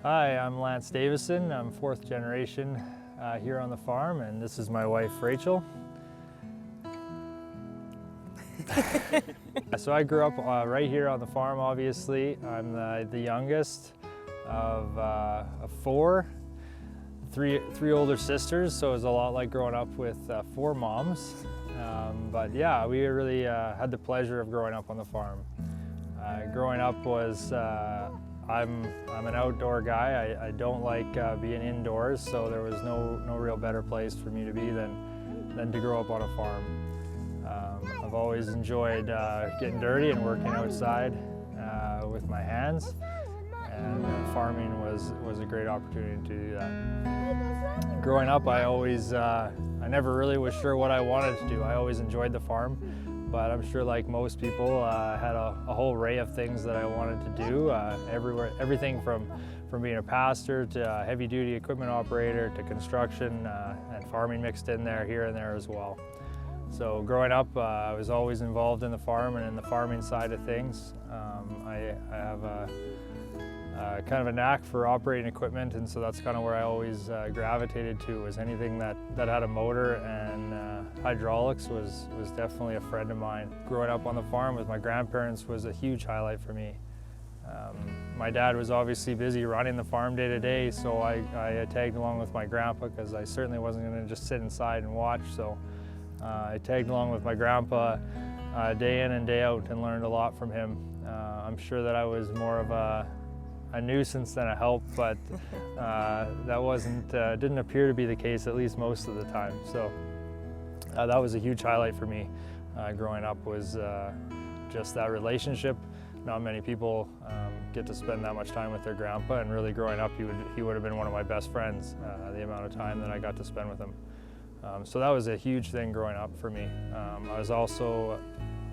Hi, I'm Rachel Davison. I'm fourth generation here on the farm, and this is my wife, Rachel. So I grew up right here on the farm, obviously. I'm the youngest of four, three older sisters, so it was a lot like growing up with four moms. But yeah, we really had the pleasure of growing up on the farm. Growing up was, I'm an outdoor guy. I don't like being indoors, so there was no real better place for me to be than to grow up on a farm. I've always enjoyed getting dirty and working outside with my hands, and farming was a great opportunity to do that. Growing up, I never really was sure what I wanted to do. I always enjoyed the farm, but I'm sure like most people, I had a whole array of things that I wanted to do everything from being a pastor to a heavy-duty equipment operator to construction and farming mixed in there, here and there as well. So growing up, I was always involved in the farm and in the farming side of things. I have kind of a knack for operating equipment, and so that's kind of where I always gravitated to, was anything that had a motor, and hydraulics was definitely a friend of mine. Growing up on the farm with my grandparents was a huge highlight for me. My dad was obviously busy running the farm day to day, so I tagged along with my grandpa, because I certainly wasn't going to just sit inside and watch. So I tagged along with my grandpa day in and day out and learned a lot from him. I'm sure that I was more of a nuisance than a help, but that didn't appear to be the case, at least most of the time. So that was a huge highlight for me growing up, was just that relationship. Not many people get to spend that much time with their grandpa, and really growing up he would have been one of my best friends, the amount of time that I got to spend with him. So that was a huge thing growing up for me. I was also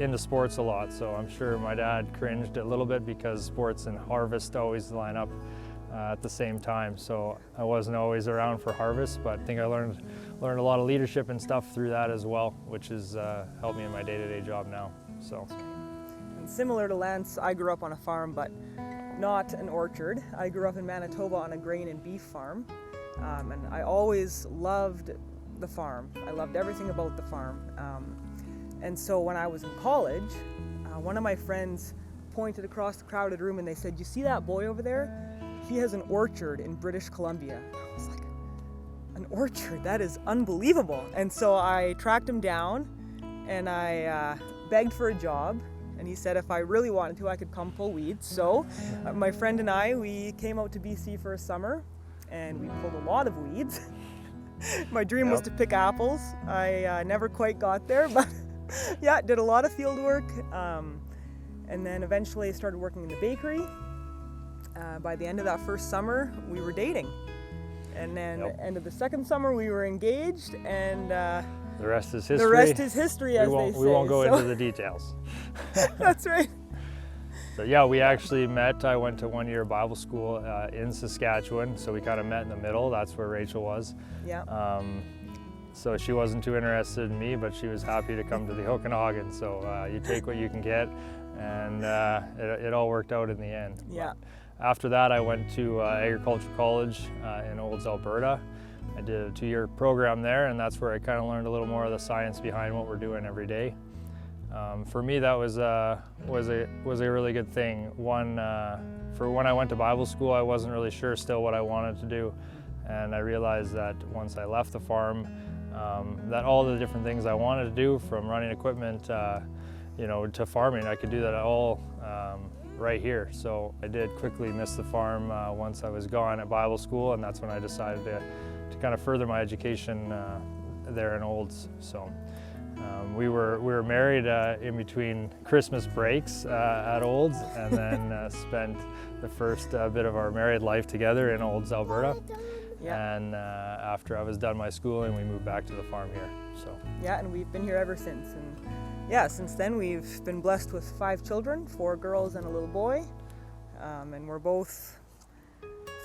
into sports a lot, so I'm sure my dad cringed a little bit because sports and harvest always line up at the same time. So I wasn't always around for harvest, but I think I learned a lot of leadership and stuff through that as well, which has helped me in my day-to-day job now. So. And similar to Lance, I grew up on a farm, but not an orchard. I grew up in Manitoba on a grain and beef farm, and I always loved the farm. I loved everything about the farm. And so when I was in college, one of my friends pointed across the crowded room and they said, "You see that boy over there? He has an orchard in British Columbia." And I was like, "An orchard? That is unbelievable." And so I tracked him down and I begged for a job. And he said if I really wanted to, I could come pull weeds. So my friend and I, we came out to BC for a summer and we pulled a lot of weeds. My dream was to pick apples. I never quite got there, but yeah, did a lot of field work, and then eventually started working in the bakery. By the end of that first summer, we were dating, and then end of the second summer, we were engaged, and the rest is history. The rest is history, as they say. We won't go into the details. That's right. So yeah, we actually met. I went to one-year Bible school in Saskatchewan, so we kind of met in the middle. That's where Rachel was. Yeah. So she wasn't too interested in me, but she was happy to come to the Okanagan. So you take what you can get, and it all worked out in the end. Yeah. But after that, I went to Agriculture College in Olds, Alberta. I did a 2-year program there, and that's where I kind of learned a little more of the science behind what we're doing every day. For me, that was a really good thing. One, for when I went to Bible school, I wasn't really sure still what I wanted to do, and I realized that once I left the farm, that all the different things I wanted to do, from running equipment, to farming, I could do that all right here. So I did quickly miss the farm once I was gone at Bible school, and that's when I decided to kind of further my education there in Olds. So. We were married in between Christmas breaks at Olds, and then spent the first bit of our married life together in Olds, Alberta. Yeah. And after I was done my schooling, we moved back to the farm here. So. Yeah, and we've been here ever since. And yeah, since then we've been blessed with 5 children, 4 girls and a little boy. And we're both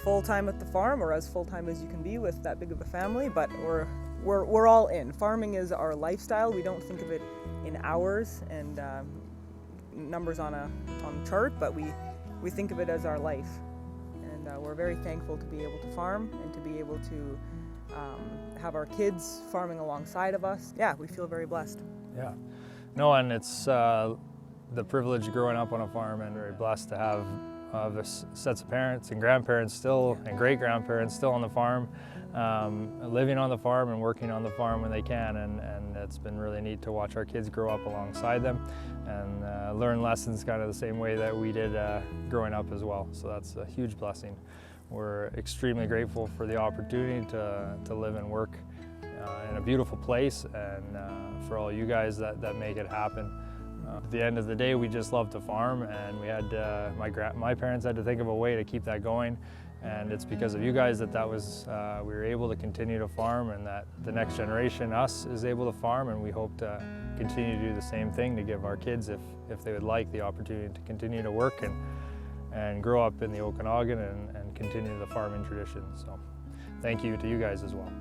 full-time at the farm, or as full-time as you can be with that big of a family, but we're all in. Farming is our lifestyle. We don't think of it in hours and numbers on a chart, but we think of it as our life. And we're very thankful to be able to farm and to be able to have our kids farming alongside of us. Yeah, we feel very blessed. Yeah. No, and it's the privilege of growing up on a farm, and very blessed to have the sets of parents and grandparents still, and great-grandparents still on the farm, living on the farm and working on the farm when they can, and it's been really neat to watch our kids grow up alongside them and learn lessons kind of the same way that we did growing up as well. So that's a huge blessing. We're extremely grateful for the opportunity to live and work in a beautiful place, and for all you guys that make it happen. At the end of the day, we just love to farm, and we had my parents had to think of a way to keep that going, and it's because of you guys that was we were able to continue to farm, and that the next generation, us, is able to farm, and we hope to continue to do the same thing to give our kids, if they would like, the opportunity to continue to work and grow up in the Okanagan and continue the farming tradition. So thank you to you guys as well.